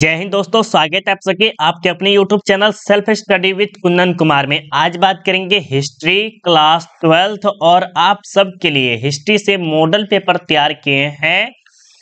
जय हिंद दोस्तों, स्वागत है आप सबके आपके अपने YouTube channel self study with Kundan Kumar में। आज बात करेंगे हिस्ट्री क्लास 12th और आप सब के लिए हिस्ट्री से मॉडल पेपर तैयार किए हैं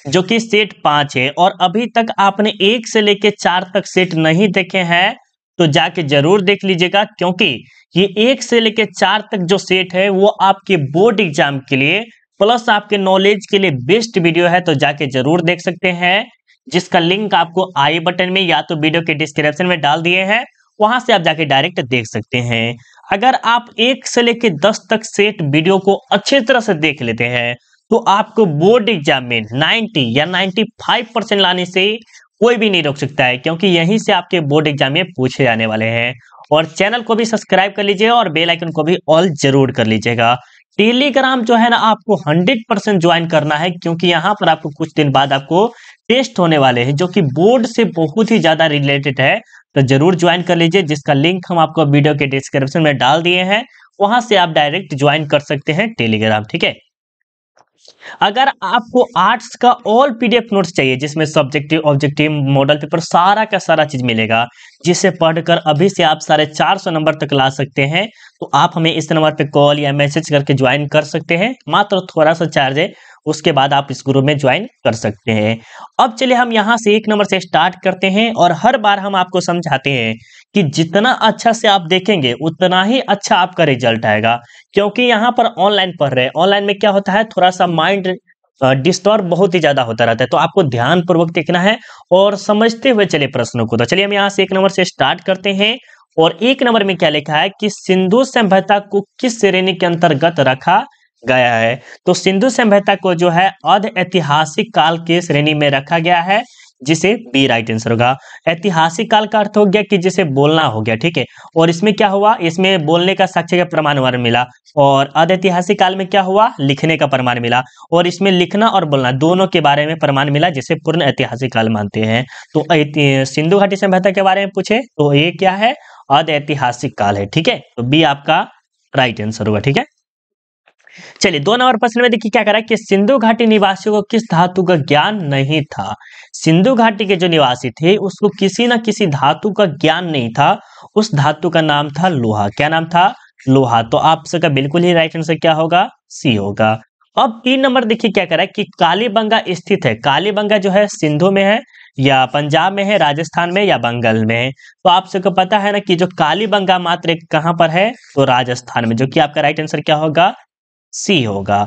जो कि सेट 5 है। और अभी तक आपने 1 से लेके 4 तक सेट नहीं देखे हैं तो जाके जरूर देख लीजिएगा, क्योंकि ये 1 से लेके 4 तक जो सेट है वो आपके बोर्ड एग्जाम के लिए प्लस आपके नॉलेज के लिए बेस्ट वीडियो है, तो जाके जरूर देख सकते हैं, जिसका लिंक आपको आई बटन में या तो वीडियो के डिस्क्रिप्शन में डाल दिए हैं। वहां से आप जाके डायरेक्ट देख सकते हैं। अगर आप 1 से लेके 10 तक सेट वीडियो को अच्छी तरह से देख लेते हैं तो आपको बोर्ड एग्जाम में 90 या 95% लाने से कोई भी नहीं रोक सकता है, क्योंकि यहीं से आपके बोर्ड एग्जाम में पूछे जाने वाले हैं। और चैनल को भी सब्सक्राइब कर लीजिएगा और बेल आइकन को भी ऑल जरूर कर लीजिएगा। टेलीग्राम जो है ना, आपको 100% ज्वाइन करना है, क्योंकि यहाँ पर आपको कुछ दिन बाद आपको टेस्ट होने वाले हैं जो कि बोर्ड से बहुत ही ज्यादा रिलेटेड है। तो जरूर ज्वाइन कर लीजिए, जिसका लिंक हम आपको वीडियो के डिस्क्रिप्शन में डाल दिए हैं। वहां से आप डायरेक्ट ज्वाइन कर सकते हैं टेलीग्राम, ठीक है। अगर आपको आर्ट्स का ऑल पीडीएफ नोट्स चाहिए जिसमें सब्जेक्टिव ऑब्जेक्टिव मॉडल पेपर सारा का सारा चीज मिलेगा, जिसे पढ़कर अभी से आप 450 नंबर तक ला सकते हैं, तो आप हमें इस नंबर पे कॉल या मैसेज करके ज्वाइन कर सकते हैं। मात्र थोड़ा सा चार्ज है, उसके बाद आप इस ग्रुप में ज्वाइन कर सकते हैं। अब चलिए हम यहाँ से 1 नंबर से स्टार्ट करते हैं। और हर बार हम आपको समझाते हैं कि जितना अच्छा से आप देखेंगे उतना ही अच्छा आपका रिजल्ट आएगा, क्योंकि यहाँ पर ऑनलाइन पढ़ रहे हैं। ऑनलाइन में क्या होता है, थोड़ा सा माइंड डिस्टर्ब बहुत ही ज्यादा होता रहता है, तो आपको ध्यान पूर्वक देखना है और समझते हुए चले प्रश्नों को। तो चलिए हम यहाँ से 1 नंबर से स्टार्ट करते हैं। और 1 नंबर में क्या लिखा है कि सिंधु सभ्यता को किस श्रेणी के अंतर्गत रखा गया है। तो सिंधु सभ्यता को जो है अर्ध ऐतिहासिक काल के श्रेणी में रखा गया है, जिसे बी राइट आंसर होगा। ऐतिहासिक काल का अर्थ हो गया कि जिसे बोलना हो गया, ठीक है। और इसमें क्या हुआ, इसमें बोलने का साक्ष्य का प्रमाण मिला। और अर्ध ऐतिहासिक काल में क्या हुआ, लिखने का प्रमाण मिला। और इसमें लिखना और बोलना दोनों के बारे में प्रमाण मिला, जिसे पूर्ण ऐतिहासिक काल मानते हैं। तो सिंधु घाटी सभ्यता के बारे में पूछे तो ये क्या है, अर्ध ऐतिहासिक काल है, ठीक है। तो बी आपका राइट आंसर होगा, ठीक है। चलिए 2 नंबर प्रश्न में देखिए क्या करा कि सिंधु घाटी निवासियों को किस धातु का ज्ञान नहीं था। सिंधु घाटी के जो निवासी थे उसको किसी न किसी धातु का ज्ञान नहीं था। उस धातु का नाम था लोहा। क्या नाम था, लोहा। तो आप सबका बिल्कुल ही राइट आंसर क्या होगा, सी होगा। अब 3 नंबर देखिए क्या करा कि कालीबंगा स्थित है। कालीबंगा जो है सिंधु में है या पंजाब में है, राजस्थान में या बंगाल में है। तो आप सबको पता है ना कि जो कालीबंगा मात्र कहां पर है, तो राजस्थान में, जो कि आपका राइट आंसर क्या होगा, सी होगा।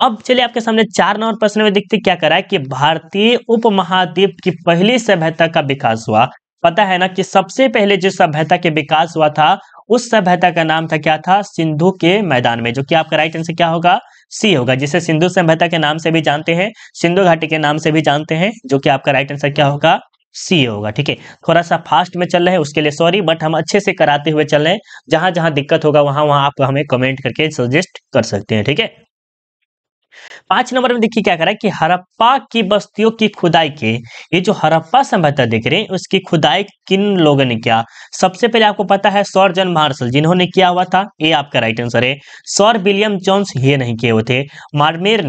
अब चलिए आपके सामने 4 नंबर प्रश्न में देखते क्या करा है कि भारतीय उपमहाद्वीप की पहली सभ्यता का विकास हुआ। पता है ना कि सबसे पहले जिस सभ्यता के विकास हुआ था उस सभ्यता का नाम था, क्या था, सिंधु के मैदान में, जो कि आपका राइट आंसर क्या होगा, सी होगा। जिसे सिंधु सभ्यता के नाम से भी जानते हैं, सिंधु घाटी के नाम से भी जानते हैं, जो कि आपका राइट आंसर क्या होगा, सी होगा, ठीक है। थोड़ा सा फास्ट में चल रहे हैं उसके लिए सॉरी, बट हम अच्छे से कराते हुए चल रहे हैं। जहां जहां दिक्कत होगा वहां वहां आप हमें कमेंट करके सजेस्ट कर सकते हैं, ठीक है। 5 नंबर में देखिए क्या करा कि हड़प्पा की बस्तियों की खुदाई के, ये जो हड़प्पा सभ्यता देख रहे हैं उसकी खुदाई किन लोगों ने किया। सबसे पहले आपको पता है सर जॉन मार्शल, जिन्होंने किया हुआ था, ये आपका राइट आंसर है। सर विलियम जोन्स ये नहीं किए हुए थे। मार्मेर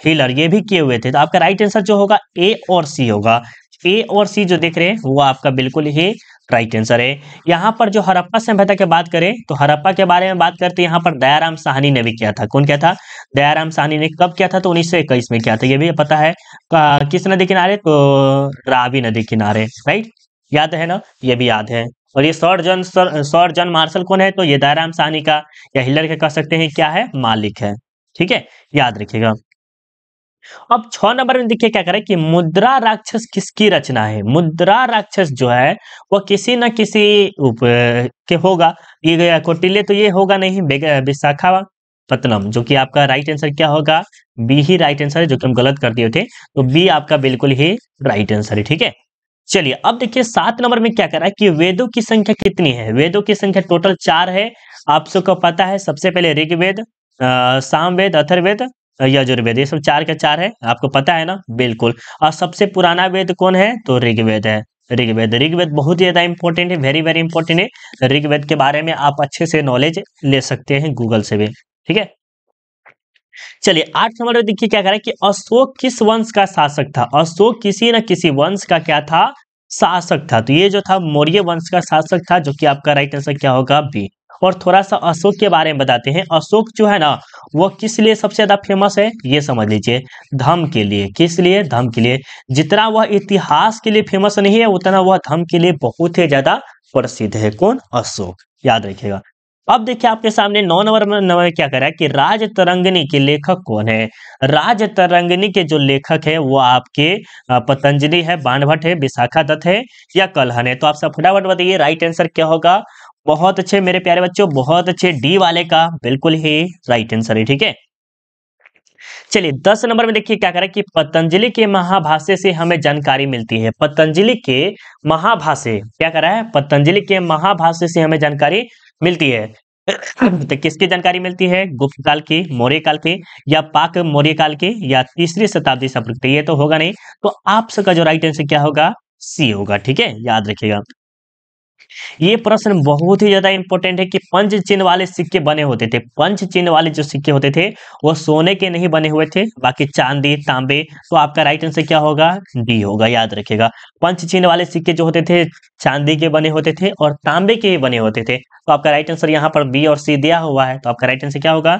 हिलर ये भी किए हुए थे। तो आपका राइट आंसर जो होगा ए और सी होगा। ए और सी जो देख रहे हैं वो आपका बिल्कुल ही राइट आंसर है। यहाँ पर जो हड़प्पा सभ्यता की बात करें तो हड़प्पा के बारे में बात करते हैं, यहाँ पर दयाराम साहनी ने भी किया था। कौन किया था, दयाराम साहनी ने। कब किया था, तो 1921 में किया था। ये भी पता है किस नदी किनारे, तो रावी नदी किनारे, राइट, याद है ना, ये भी याद है। और ये सर जॉन मार्शल कौन है, तो ये दयाराम साहनी का या हिलर के कह सकते हैं क्या है, मालिक है, ठीक है, याद रखिएगा। अब 6 नंबर में देखिए क्या करें कि मुद्रा राक्षस किसकी रचना है। मुद्रा राक्षस जो है वो किसी न किसी के होगा। ये कौटिल्य तो ये होगा नहीं, विशाखापत्तनम, जो कि आपका राइट आंसर क्या होगा, बी ही राइट आंसर है, जो कि हम गलत कर दिए थे। तो बी आपका बिल्कुल ही राइट आंसर है, ठीक है। चलिए अब देखिए 7 नंबर में क्या करा कि वेदों की संख्या कितनी है। वेदों की संख्या टोटल 4 है। आप सबको पता है, सबसे पहले ऋग्वेद, सामवेद, अथर्ववेद, यजुर्वेद, ये सब 4 के 4 है, आपको पता है ना, बिल्कुल। और सबसे पुराना वेद कौन है, तो ऋग्वेद है। ऋग्वेद बहुत ही ज्यादा इंपॉर्टेंट है, वेरी वेरी इंपॉर्टेंट है। ऋग्वेद के बारे में आप अच्छे से नॉलेज ले सकते हैं गूगल से भी, ठीक है। चलिए 8 नंबर में देखिए क्या करें कि अशोक किस वंश का शासक था। अशोक किसी न किसी वंश का क्या था, शासक था। तो ये जो था मौर्य वंश का शासक था, जो कि आपका राइट आंसर क्या होगा? बी। और थोड़ा सा अशोक के बारे में बताते हैं। अशोक जो है ना, वो किस लिए सबसे ज्यादा फेमस है, ये समझ लीजिए। धर्म के लिए। किस लिए? धर्म के लिए। जितना वह इतिहास के लिए फेमस नहीं है, उतना वह धर्म के लिए बहुत ही ज्यादा प्रसिद्ध है। कौन? अशोक। याद रखिएगा। अब देखिए आपके सामने 9 नंबर में क्या करा है कि राज तरंगिणी के लेखक कौन है? राज तरंगिणी के जो लेखक है वो आपके पतंजलि है, बाणभट्ट है, विशाखा दत्त है, या कल्हण है। तो आप सब फटाफट बताइए राइट आंसर क्या होगा? बहुत अच्छे मेरे प्यारे बच्चों, बहुत अच्छे। डी वाले का बिल्कुल ही राइट आंसर है। ठीक है, चलिए 10 नंबर में देखिए क्या करा कि पतंजलि के महाभाष्य से हमें जानकारी मिलती है। पतंजलि के महाभाष्य क्या करा है? पतंजलि के महाभाष्य से हमें जानकारी मिलती है। तो किसकी जानकारी मिलती है? गुप्त काल की, मौर्य काल की, या पाक मौर्य काल की, या तीसरी शताब्दी से पूर्व की? ये तो होगा नहीं। तो आप सबका जो राइट आंसर क्या होगा? सी होगा। ठीक है, याद रखिएगा। ये प्रश्न बहुत ही ज्यादा इंपॉर्टेंट है कि पंच चिन्ह वाले सिक्के बने होते थे। पंच चिन्ह वाले जो सिक्के होते थे वो सोने के नहीं बने हुए थे, बाकी चांदी, तांबे। तो आपका राइट आंसर क्या होगा? डी होगा। याद रखिएगा। पंच चिन्ह वाले सिक्के जो होते थे चांदी के बने होते थे और तांबे के बने होते थे। तो आपका राइट आंसर यहाँ पर बी और सी दिया हुआ है। तो आपका राइट आंसर क्या होगा?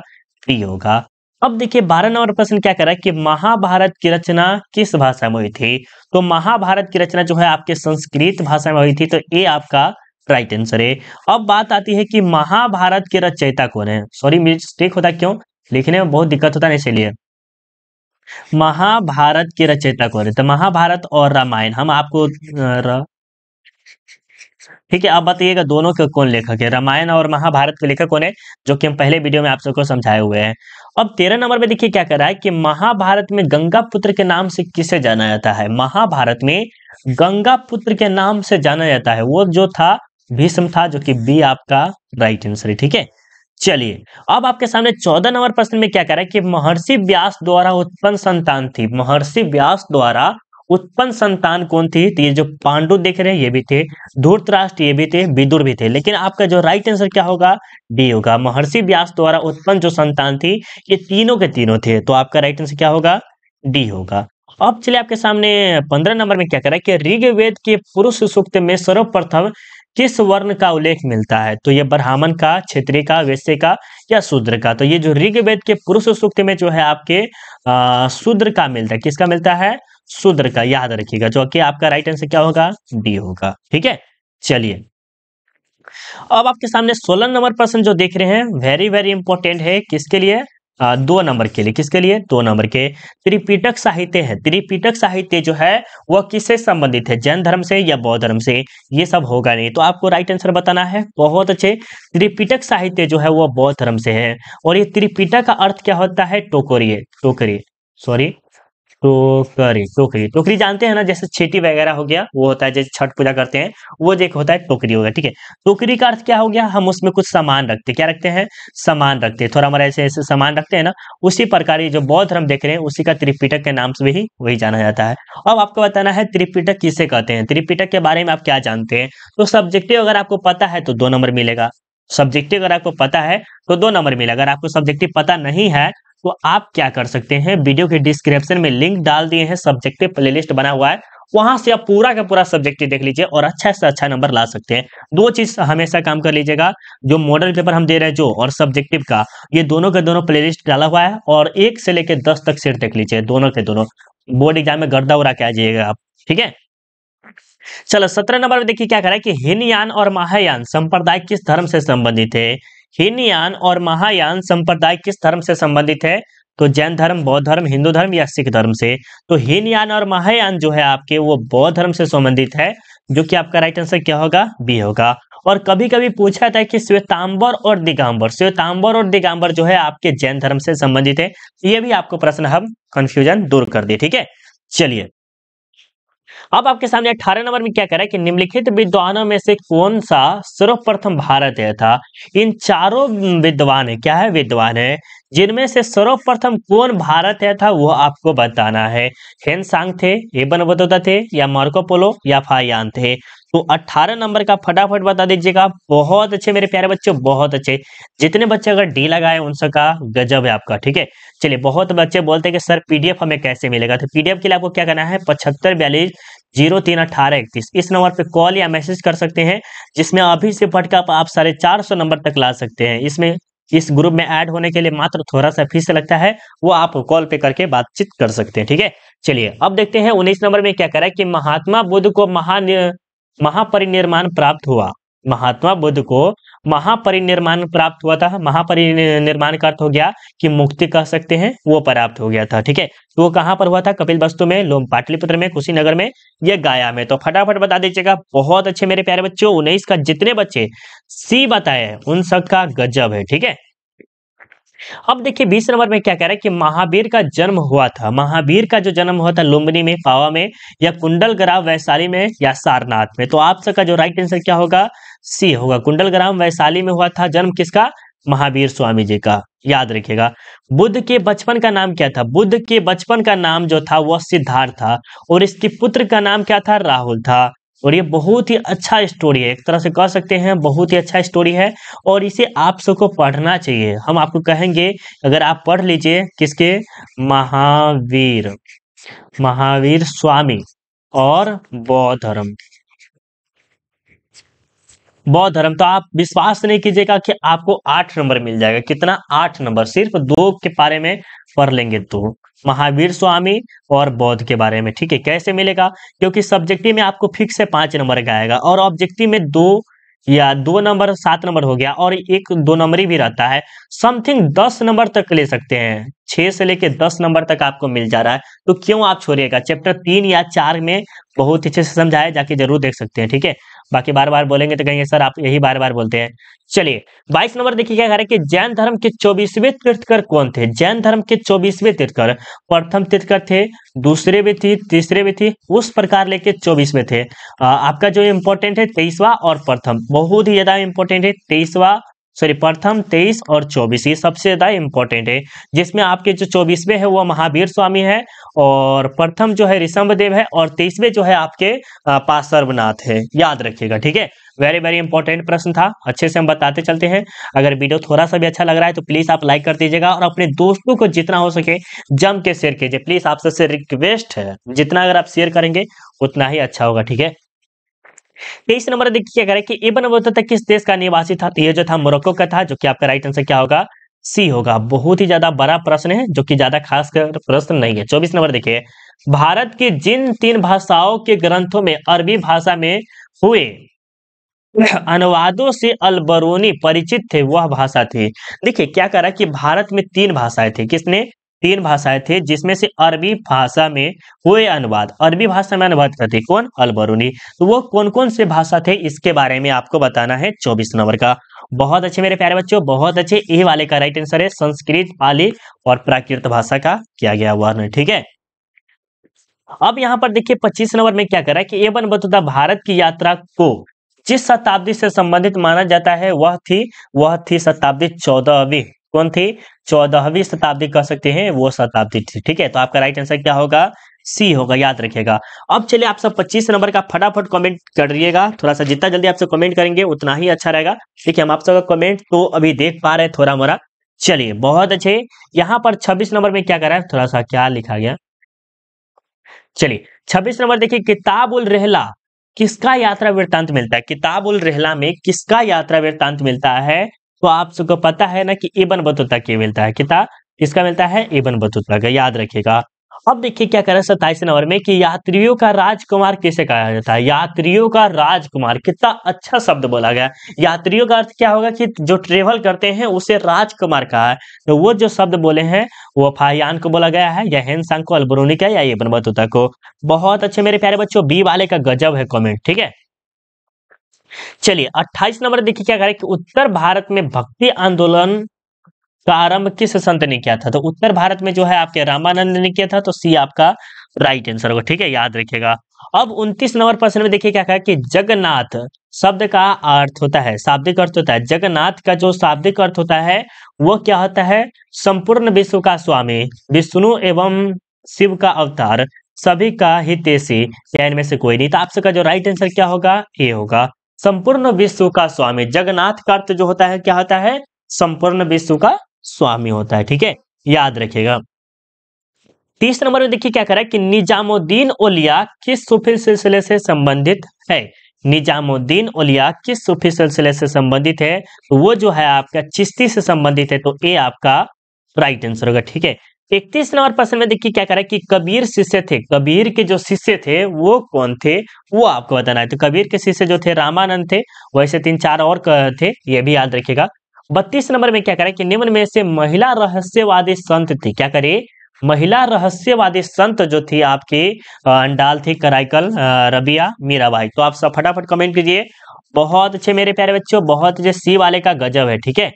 डी होगा। अब देखिए 12 नंबर प्रश्न क्या कर रहा है कि महाभारत की रचना किस भाषा में हुई थी? तो महाभारत की रचना जो है आपके संस्कृत भाषा में हुई थी। तो ये आपका राइट आंसर है। अब बात आती है कि महाभारत के रचयिता कौन है? सॉरी मिस्टेक होता है, क्यों लिखने में बहुत दिक्कत होता है, इसीलिए। महाभारत के रचयिता कौन है? तो महाभारत और रामायण हम आपको ठीक है, आप बताइएगा दोनों के कौन लेखक है? रामायण और महाभारत के लेखक कौन है? जो कि हम पहले वीडियो में आप सबको समझाए हुए हैं। अब 13 नंबर में देखिए क्या कर रहा है कि महाभारत में गंगा पुत्र के नाम से किसे जाना जाता है? महाभारत में गंगा पुत्र के नाम से जाना जाता है वो जो था भीष्म था, जो कि बी आपका राइट आंसर है। ठीक है, चलिए अब आपके सामने 14 नंबर प्रश्न में क्या कह रहा है कि महर्षि व्यास द्वारा उत्पन्न संतान थी। महर्षि व्यास द्वारा उत्पन्न संतान कौन थी? तो ये जो पांडु देख रहे हैं ये भी थे, धूर्तराष्ट्र ये भी थे, विदुर भी थे। लेकिन आपका जो राइट आंसर क्या होगा? डी होगा। महर्षि व्यास द्वारा उत्पन्न जो संतान थी ये तीनों के तीनों थे। तो आपका राइट आंसर क्या होगा? डी होगा। अब चलिए आपके सामने 15 नंबर में क्या कह रहा है कि ऋग्वेद के पुरुष सूक्त में सर्वप्रथम किस वर्ण का उल्लेख मिलता है? तो ये ब्राह्मण का, क्षत्रिय का, वैश्य का, या शूद्र का? तो ये जो ऋग्वेद के पुरुष सूक्त में जो है आपके शूद्र का मिलता है। किसका मिलता है? शूद्र का। याद रखिएगा। जो कि आपका राइट आंसर क्या होगा? डी होगा। ठीक है, चलिए अब आपके सामने 16 नंबर प्रश्न जो देख रहे हैं वेरी वेरी इंपॉर्टेंट है। किसके लिए? 2 नंबर के लिए। किसके लिए? 2 नंबर के। त्रिपिटक साहित्य है। त्रिपिटक साहित्य जो है वह किससे संबंधित है? जैन धर्म से या बौद्ध धर्म से? ये सब होगा नहीं। तो आपको राइट आंसर बताना है। बहुत अच्छे। त्रिपिटक साहित्य जो है वह बौद्ध धर्म से है। और ये त्रिपिटक का अर्थ क्या होता है? टोकरी। टोकरी, सॉरी, टोकरी। टोकरी, टोकरी जानते हैं ना, जैसे छेटी वगैरह हो गया वो होता है, जैसे छठ पूजा करते हैं वो जो एक होता है टोकरी होगा। ठीक है, टोकरी का अर्थ क्या हो गया? हम उसमें कुछ सामान रखते, क्या रखते हैं? सामान रखते हैं। थोड़ा हमारा ऐसे ऐसे सामान रखते हैं ना, उसी प्रकार ये जो बौद्ध धर्म देख रहे हैं उसी का त्रिपिटक के नाम से भी वही जाना जाता है। अब आपको बताना है त्रिपिटक किसे कहते हैं। त्रिपिटक के बारे में आप क्या जानते हैं? तो सब्जेक्टिव अगर आपको पता है तो 2 नंबर मिलेगा। सब्जेक्टिव अगर आपको पता है तो 2 नंबर मिलेगा। अगर आपको सब्जेक्टिव पता नहीं है तो आप क्या कर सकते हैं, वीडियो के डिस्क्रिप्शन में लिंक डाल दिए हैं, सब्जेक्टिव प्लेलिस्ट बना हुआ है, वहां से आप पूरा का पूरा सब्जेक्टिव देख लीजिए और अच्छा से अच्छा नंबर ला सकते हैं। 2 चीज हमेशा काम कर लीजिएगा, जो मॉडल पेपर हम दे रहे हैं जो, और सब्जेक्टिव का, ये दोनों के दोनों प्लेलिस्ट डाला हुआ है। और 1 से लेकर 10 तक सेट देख लीजिए, दोनों के दोनों। बोर्ड एग्जाम में गर्दा उड़ा के आ जाइएगा आप। ठीक है, चलो 17 नंबर में देखिए क्या कह रहा है कि हीनयान और महायान संप्रदाय किस धर्म से संबंधित है? हीनयान और महायान संप्रदाय किस धर्म से संबंधित है? तो जैन धर्म, बौद्ध धर्म, हिंदू धर्म, या सिख धर्म से? तो हीनयान और महायान जो है आपके वो बौद्ध धर्म से संबंधित है, जो कि आपका राइट आंसर क्या होगा? बी होगा। और कभी कभी पूछा जाता है कि श्वेतांबर और दिगंबर, श्वेतांबर और दिगंबर जो है आपके जैन धर्म से संबंधित है। ये भी आपको प्रश्न हम कंफ्यूजन दूर कर दिए। ठीक है, चलिए अब आपके सामने 18 नंबर में क्या कह रहा है कि निम्नलिखित विद्वानों में से कौन सा सर्वप्रथम भारतीय था? इन चारों विद्वान है, क्या है? विद्वान है, जिनमें से सर्वप्रथम कौन भारतीय था वो आपको बताना है। हेनसांग थे, एबन बतौता थे, या मार्को पोलो, या फायान थे? तो 18 नंबर का फटाफट बता दीजिएगा। बहुत अच्छे मेरे प्यारे बच्चों, बहुत अच्छे। जितने बच्चे अगर डी लगाए उन सबका गजब है आपका। ठीक है, चलिए बहुत बच्चे बोलते हैं कि सर पीडीएफ हमें कैसे मिलेगा? तो पीडीएफ के लिए आपको क्या करना है, 75 42 031831 इस नंबर पे कॉल या मैसेज कर सकते हैं, जिसमें अभी से पढ़कर आप 450 नंबर तक ला सकते हैं। इसमें इस ग्रुप में ऐड होने के लिए मात्र थोड़ा सा फीस लगता है, वो आप कॉल पे करके बातचीत कर सकते हैं। ठीक है, चलिए अब देखते हैं 19 नंबर में क्या कह रहा है कि महात्मा बुद्ध को महापरिनिर्वाण प्राप्त हुआ। महात्मा बुद्ध को महापरिनिर्वाण प्राप्त हुआ था। महापरिनिर्वाण का अर्थ हो गया कि मुक्ति कह सकते हैं, वो प्राप्त हो गया था। ठीक है, तो वो कहाँ पर हुआ था? कपिलवस्तु में, लोम पाटलिपुत्र में, कुशीनगर में, या गया में। तो फटाफट बता दीजिएगा। बहुत अच्छे मेरे प्यारे बच्चों, 19 का जितने बच्चे सी बताए हैं उन सबका गजब है। ठीक है, अब देखिए 20 नंबर में क्या कह रहा है कि महावीर का जन्म हुआ था। महावीर का जो जन्म हुआ था लुम्बिनी में, पावा में, या कुंडलग्राम वैशाली में, या सारनाथ में। तो आप सबका जो राइट आंसर क्या होगा? सी होगा। कुंडलग्राम वैशाली में हुआ था जन्म किसका? महावीर स्वामी जी का। याद रखिएगा। बुद्ध के बचपन का नाम क्या था? बुद्ध के बचपन का नाम जो था वह सिद्धार्थ था, और इसके पुत्र का नाम क्या था? राहुल था। और ये बहुत ही अच्छा स्टोरी है, एक तरह से कह सकते हैं बहुत ही अच्छा स्टोरी है, और इसे आप सबको पढ़ना चाहिए। हम आपको कहेंगे अगर आप पढ़ लीजिए किसके? महावीर, महावीर स्वामी और बौद्ध धर्म। बौद्ध धर्म तो आप विश्वास नहीं कीजिएगा कि आपको 8 नंबर मिल जाएगा। कितना? 8 नंबर, सिर्फ 2 के बारे में पढ़ लेंगे तो। महावीर स्वामी और बौद्ध के बारे में। ठीक है, कैसे मिलेगा? क्योंकि सब्जेक्टिव में आपको फिक्स से 5 नंबर का आएगा, और ऑब्जेक्टिव में 2 या 2 नंबर 7 नंबर हो गया, और एक 2 नंबरी भी रहता है। समथिंग 10 नंबर तक ले सकते हैं, 6 से लेके 10 नंबर तक आपको मिल जा रहा है। तो क्यों आप छोड़िएगा? चैप्टर 3 या 4 में बहुत अच्छे से समझाया, जाके जरूर देख सकते हैं। ठीक है, बाकी बार बार बोलेंगे तो कहेंगे सर आप यही बार बार बोलते हैं। चलिए 22 नंबर देखिए क्या कह रहा है कि जैन धर्म के 24वें तीर्थकर कौन थे? जैन धर्म के 24वें तीर्थकर, प्रथम तीर्थकर थे, दूसरे भी थी, तीसरे भी थी, उस प्रकार लेके 24वें थे। आपका जो इम्पोर्टेंट है 23वां और प्रथम, बहुत ही ज्यादा इंपॉर्टेंट है। 23वां, सॉरी प्रथम, 23 और 24 ये सबसे ज्यादा इंपॉर्टेंट है। जिसमें आपके जो 24वें है वो महावीर स्वामी है, और प्रथम जो है ऋषभदेव है, और 23वें जो है आपके पार्श्वनाथ है। याद रखिएगा। ठीक है, वेरी वेरी इंपॉर्टेंट प्रश्न था, अच्छे से हम बताते चलते हैं। अगर वीडियो थोड़ा सा भी अच्छा लग रहा है तो प्लीज आप लाइक कर दीजिएगा, और अपने दोस्तों को जितना हो सके जम के शेयर कीजिए। प्लीज आप सबसे रिक्वेस्ट है, जितना अगर आप शेयर करेंगे उतना ही अच्छा होगा। ठीक है, 23 नंबर देखिए क्या करें कि इब्न बतूता किस देश का निवासी था? तो ये जो था मोरक्को का था, जो कि आपका राइट आंसर क्या होगा? सी होगा। बहुत ही ज्यादा बड़ा प्रश्न है, जो कि ज्यादा खास कर प्रश्न नहीं है। 24 नंबर देखिए, भारत की जिन 3 भाषाओं के ग्रंथों में अरबी भाषा में हुए अनुवादों से अलबरूनी परिचित थे, वह भाषा थी। देखिए क्या कह रहा है कि भारत में 3 भाषाएं थी। किसने? 3 भाषाएं थे, जिसमें से अरबी भाषा में हुए अनुवाद, अरबी भाषा में अनुवाद करते कौन? अलबरूनी। तो वो कौन कौन से भाषा थे इसके बारे में आपको बताना है 24 नंबर का। बहुत अच्छे मेरे प्यारे बच्चों, बहुत अच्छे। ए वाले का राइट आंसर है संस्कृत, पाली और प्राकृत भाषा का किया गया वर्णन। ठीक है, अब यहाँ पर देखिए 25 नंबर में क्या कर रहा है कि इब्न बतूता भारत की यात्रा को जिस शताब्दी से संबंधित माना जाता है वह थी शताब्दी 14वीं। कौन थी? 14वीं शताब्दी कह सकते हैं, वो शताब्दी थी। ठीक है, तो आपका राइट आंसर क्या होगा? सी होगा। याद रखिएगा। अब चलिए आप सब 25 नंबर का फटाफट कमेंट करिएगा। थोड़ा सा जितना जल्दी आपसे कमेंट करेंगे उतना ही अच्छा रहेगा। देखिए हम आप सबका कमेंट तो अभी देख पा रहे हैं थोड़ा मोरा। चलिए बहुत अच्छे। यहाँ पर 26 नंबर में क्या कर रहा है, थोड़ा सा क्या लिखा गया, चलिए 26 नंबर देखिए, किताब उल रहला किसका यात्रा वृत्तांत मिलता है? किताब उल रहला में किसका यात्रा वृत्तांत मिलता है? तो आप सबको पता है ना कि इब्न बतूता के मिलता है। किताब किसका मिलता है? इब्न बतूता का। याद रखिएगा। अब देखिए क्या कर रहा है 27 नंबर में कि यात्रियों का राजकुमार किसे कहा जाता है? यात्रियों का राजकुमार, कितना अच्छा शब्द बोला गया। यात्रियों का अर्थ क्या होगा कि जो ट्रेवल करते हैं उसे राजकुमार कहा है। तो वो जो शब्द बोले हैं वो फाहियान को बोला गया है, या हेनसांग को, अलबरूनी का, या इब्न बतूता को। बहुत अच्छे मेरे प्यारे बच्चों, बी वाले का गजब है कमेंट। ठीक है, चलिए 28 नंबर देखिए क्या करें कि उत्तर भारत में भक्ति आंदोलन का आरंभ किस संत ने किया था? तो उत्तर भारत में जो है आपके रामानंद ने किया था। तो सी आपका राइट आंसर होगा। ठीक है, याद रखिएगा। अब 29 नंबर प्रश्न में देखिए क्या कहा कि जगन्नाथ शब्द का अर्थ होता है, शाब्दिक अर्थ होता है, जगन्नाथ का जो शाब्दिक अर्थ होता है वो क्या होता है? संपूर्ण विश्व का स्वामी, विष्णु एवं शिव का अवतार, सभी का हितैषी, या इनमें से कोई नहीं। तो आप सबका जो राइट आंसर क्या होगा? ए होगा। संपूर्ण विश्व का स्वामी, जगन्नाथ का अर्थ जो होता है क्या होता है? संपूर्ण विश्व का स्वामी होता है। ठीक है, याद रखिएगा। 30 नंबर में देखिए क्या कह रहा है कि निजामुद्दीन औलिया किस सूफी सिलसिले से संबंधित है। निजामुद्दीन औलिया किस सूफी सिलसिले से संबंधित है, तो वो जो है आपका चिश्ती से संबंधित है, तो ये आपका राइट आंसर होगा। ठीक है, 31 नंबर प्रश्न में देखिए क्या कह रहा है कि कबीर शिष्य थे, कबीर के जो शिष्य थे वो कौन थे, वो आपको बताना है। तो कबीर के शिष्य जो थे रामानंद थे, वैसे 3-4 और थे, ये भी याद रखिएगा। 32 नंबर में क्या कह रहा है कि निम्न में से महिला रहस्यवादी संत थी, क्या करे, महिला रहस्यवादी संत जो थी आपकी अंडाल थी, कराईकल, रबिया, मीराबाई। तो आप सब फटाफट कमेंट कीजिए। बहुत अच्छे मेरे प्यारे बच्चों, बहुत अच्छे, सी वाले का गजब है। ठीक है,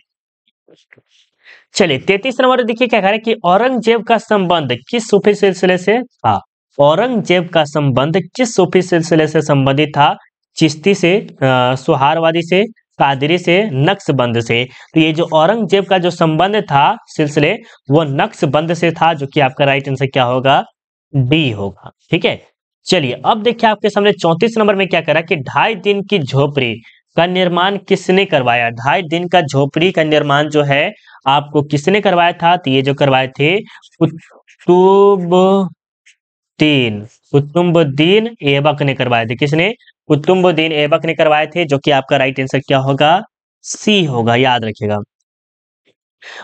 चलिए 33 नंबर देखिए क्या कह रहा है कि औरंगजेब का संबंध किस सूफी सिलसिले से था। औरंगजेब का संबंध किस सूफी सिलसिले से संबंधित था। चिश्ती से, सुहारवादी से, कादरी से, नक्शबंद से। तो ये जो औरंगजेब का जो संबंध था सिलसिले, वो नक्शबंद से था, जो कि आपका राइट आंसर क्या होगा, डी होगा। ठीक है, चलिए अब देखिए आपके सामने 34 नंबर में क्या कह रहा है कि 2.5 दिन की झोपड़ी का निर्माण किसने करवाया। 2.5 दिन का झोपड़ी का निर्माण जो है आपको किसने करवाया था, तो ये जो करवाए थे कुतुबुद्दीन, कुतुबुद्दीन ऐबक ने करवाए थे। किसने, कुतुबुद्दीन ऐबक ने करवाए थे, जो कि आपका राइट आंसर क्या होगा, सी होगा, याद रखिएगा।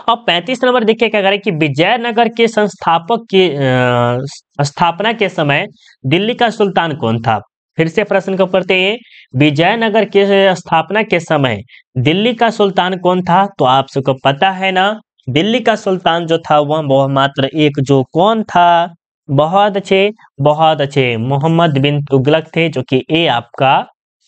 अब 35 नंबर देखिए क्या करें कि विजयनगर के संस्थापक की स्थापना के समय दिल्ली का सुल्तान कौन था। फिर से प्रश्न को पढ़ते हैं, विजयनगर के स्थापना के समय दिल्ली का सुल्तान कौन था। तो आप सबको पता है ना, दिल्ली का सुल्तान जो था वह मात्र एक, जो कौन था, बहुत अच्छे, बहुत अच्छे, मोहम्मद बिन तुगलक थे, जो कि ए आपका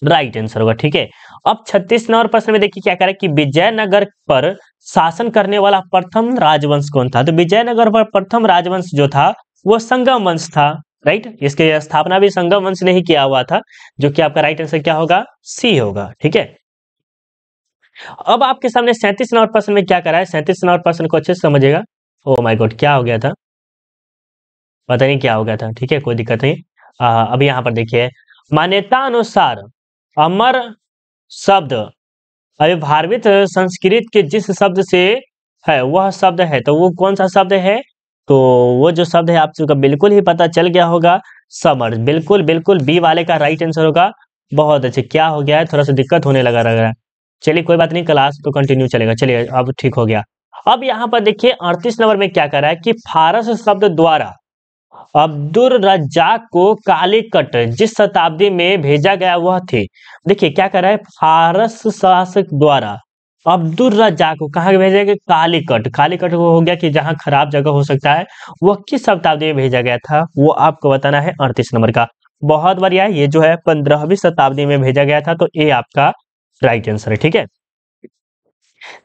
राइट आंसर होगा। ठीक है, अब 36 नंबर प्रश्न में देखिए क्या कह रहा है कि विजयनगर पर शासन करने वाला प्रथम राजवंश कौन था। तो विजयनगर पर प्रथम राजवंश जो था वो संगम वंश था। राइट, इसके स्थापना भी संगम वंश ने ही किया हुआ था, जो कि आपका राइट आंसर क्या होगा, सी होगा। ठीक है, अब आपके सामने 37 नंबर प्रश्न में क्या करा है, 37 नंबर प्रश्न को अच्छे से समझिएगा। ओ माय गॉड, क्या हो गया था, पता नहीं क्या हो गया था। ठीक है, कोई दिक्कत नहीं। अभी यहाँ पर देखिए, मान्यता अनुसार अमर शब्द अविभावित संस्कृत के जिस शब्द से है वह शब्द है, तो वो कौन सा शब्द है, तो वो जो शब्द है आप सबको बिल्कुल ही पता चल गया होगा, समर। बिल्कुल बिल्कुल बी वाले का राइट आंसर होगा। बहुत अच्छे, क्या हो गया है, थोड़ा सा दिक्कत होने लगा रहा है। चलिए कोई बात नहीं, क्लास तो कंटिन्यू चलेगा। चलिए अब ठीक हो गया। अब यहाँ पर देखिए 38 नंबर में क्या कर रहा है कि फारस शब्द द्वारा अब्दुल रज्जाक को कालीकट जिस शताब्दी में भेजा गया वह थे। देखिए क्या कर रहा है, फारस शासक द्वारा अब्दुल रज्जाक को कहाँ भेजा गया, कालीकट। कालीकट को हो गया कि जहाँ खराब जगह हो सकता है, वह किस शताब्दी में भेजा गया था, वो आपको बताना है 38 नंबर का। बहुत बढ़िया है, ये जो है 15वीं शताब्दी में भेजा गया था, तो ये आपका राइट आंसर है। ठीक है,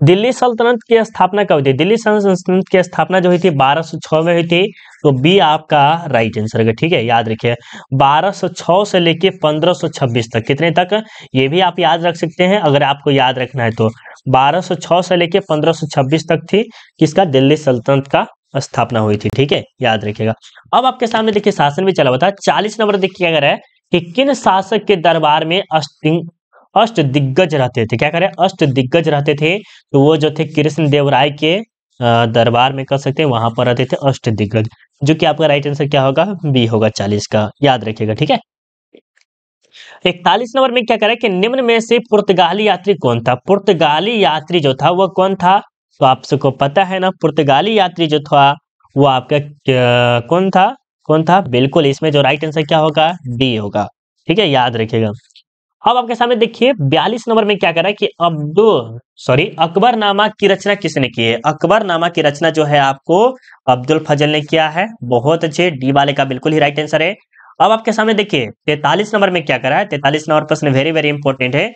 दिल्ली सल्तनत की स्थापना कब हुई थी। दिल्ली सल्तनत की स्थापना जो हुई थी 1206 में हुई थी, तो बी आपका राइट आंसर है। ठीक है, याद रखिए 1206 से लेके 1526 तक, कितने तक, ये भी आप याद रख सकते हैं अगर आपको याद रखना है तो। 1206 से लेके 1526 तक थी किसका, दिल्ली सल्तनत का स्थापना हुई थी। ठीक है, याद रखिएगा। अब आपके सामने देखिए शासन भी चला हुआ था। 40 नंबर देखिए क्या कर रहा है कि किन शासक के दरबार में अष्ट दिग्गज रहते थे। क्या करें, अष्ट दिग्गज रहते थे, तो वो जो थे कृष्ण देव राय के दरबार में कर सकते हैं, वहां पर रहते थे अष्ट दिग्गज, जो कि आपका राइट आंसर क्या होगा, बी होगा 40 का, याद रखिएगा। ठीक है, 41 नंबर में क्या करें कि निम्न में से पुर्तगाली यात्री कौन था। पुर्तगाली यात्री जो था वो कौन था, तो आप सबको पता है ना, पुर्तगाली यात्री जो था वो आपका कौन था, कौन था, बिल्कुल इसमें जो राइट आंसर क्या होगा, डी होगा। ठीक है, याद रखिएगा। अब आपके सामने देखिए 42 नंबर में क्या कर रहा है कि अकबरनामा की रचना किसने की है। अकबरनामा की रचना जो है आपको अब्दुल फजल ने किया है। बहुत अच्छे, डी वाले का बिल्कुल ही राइट आंसर है। अब आपके सामने देखिए 43 नंबर में क्या कर रहा है, 43 नंबर प्रश्न वेरी वेरी इंपॉर्टेंट है।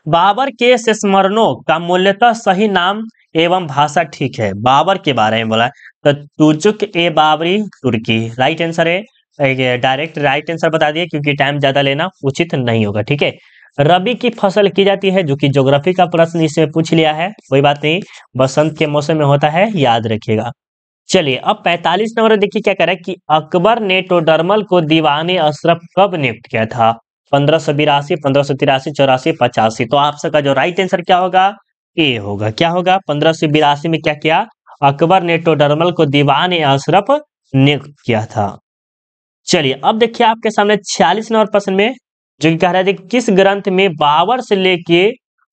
बाबर के संस्मरणों का मूल्यतः सही नाम एवं भाषा ठीक है। बाबर के बारे में बोला है, तो तुजुक ए बाबरी तुर्की राइट आंसर है। डायरेक्ट राइट आंसर बता दिए, क्योंकि टाइम ज्यादा लेना उचित नहीं होगा। ठीक है, रबी की फसल की जाती है, जो कि ज्योग्राफी का प्रश्न इससे पूछ लिया है, कोई बात नहीं, बसंत के मौसम में होता है, याद रखिएगा। चलिए अब 45 नंबर देखिए क्या कह रहा है कि अकबर ने टोडरमल को दीवाने अशरफ कब नियुक्त किया था। 1582, 1583, 84, 85। तो आप सबका जो राइट आंसर क्या होगा, ए होगा। क्या होगा, 1582 में क्या किया, अकबर ने टोडरमल को दीवाने अशरफ नियुक्त किया था। चलिए अब देखिए आपके सामने 46 नंबर प्रश्न में जो कि कह रहा है कि किस ग्रंथ में बाबर से लेके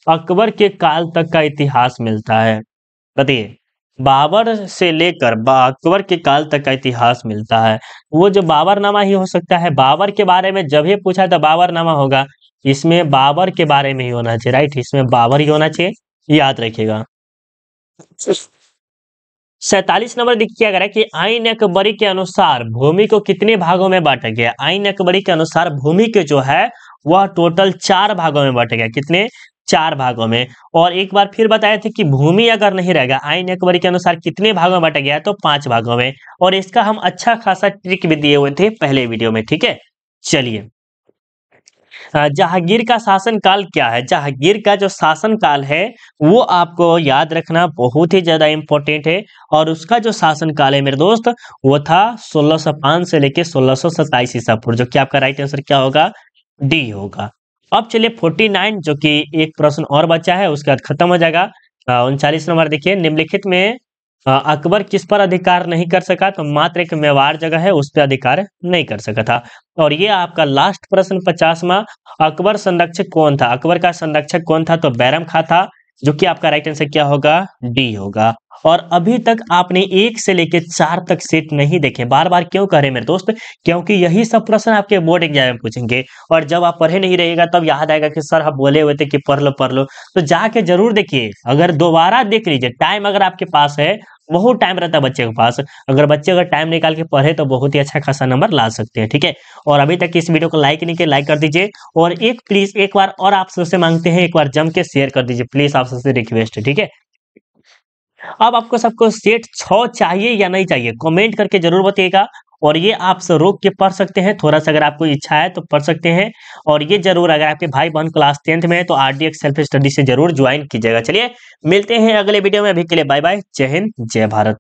अकबर के काल तक का इतिहास मिलता है। बताइए, बाबर से लेकर अकबर के काल तक का इतिहास मिलता है। वो जो बाबरनामा ही हो सकता है। बाबर के बारे में जब ही पूछा तो बाबरनामा होगा। इसमें बाबर के बारे में ही होना चाहिए, राइट। इसमें बाबर ही होना चाहिए, याद रखिएगा। 47 नंबर देखिए अगर है कि आइन अकबरी के अनुसार भूमि को कितने भागों में बांटा गया। आइन अकबरी के अनुसार भूमि के जो है वह टोटल 4 भागों में बांटा गया। कितने? 4 भागों में। और एक बार फिर बताए थे कि भूमि अगर नहीं रहेगा आइन अकबरी के अनुसार कितने भागों में बांटा गया है, तो 5 भागों में। और इसका हम अच्छा खासा ट्रिक भी दिए हुए थे पहले वीडियो में, ठीक है। चलिए, जहांगीर का शासन काल क्या है। जहांगीर का जो शासन काल है वो आपको याद रखना बहुत ही ज्यादा इंपॉर्टेंट है। और उसका जो शासन काल है मेरे दोस्त वो था 1605 से लेके 1627 ईसा पूर्व, जो कि आपका राइट आंसर क्या होगा, डी होगा। अब चलिए 49 जो कि एक प्रश्न और बचा है उसके बाद खत्म हो जाएगा। 39 नंबर देखिए, निम्नलिखित में अकबर किस पर अधिकार नहीं कर सका, तो मात्र एक मेवाड़ जगह है उस पर अधिकार नहीं कर सका था। और ये आपका लास्ट प्रश्न 50वां, अकबर संरक्षक कौन था। अकबर का संरक्षक कौन था, तो बैरम खां था, जो कि आपका राइट आंसर क्या होगा, डी होगा। और अभी तक आपने 1 से लेके 4 तक सेट नहीं देखे। बार बार क्यों कह रहे हैं मेरे दोस्त, क्योंकि यही सब प्रश्न आपके बोर्ड एग्जाम में पूछेंगे। और जब आप पढ़े नहीं रहिएगा तब याद आएगा कि सर हम बोले हुए थे कि पढ़ लो पढ़ लो। तो जाके जरूर देखिए, अगर दोबारा देख लीजिए, टाइम अगर आपके पास है, बहुत टाइम रहता है बच्चे के पास, अगर बच्चे अगर टाइम निकाल के पढ़े तो बहुत ही अच्छा खासा नंबर ला सकते हैं, ठीक है। और अभी तक इस वीडियो को लाइक नहीं किया, लाइक कर दीजिए। और एक प्लीज एक बार और आप सबसे मांगते हैं, एक बार जम के शेयर कर दीजिए प्लीज, आप सबसे रिक्वेस्ट है, ठीक है। अब आपको सबको सेट 6 चाहिए या नहीं चाहिए, कमेंट करके जरूर बताइएगा। और ये आप रोक के पढ़ सकते हैं, थोड़ा सा अगर आपको इच्छा है तो पढ़ सकते हैं। और ये जरूर अगर आपके भाई बहन क्लास 10th में है तो RDX सेल्फ स्टडी से जरूर ज्वाइन कीजिएगा। चलिए मिलते हैं अगले वीडियो में, अभी के लिए बाय बाय, जय हिंद जय भारत।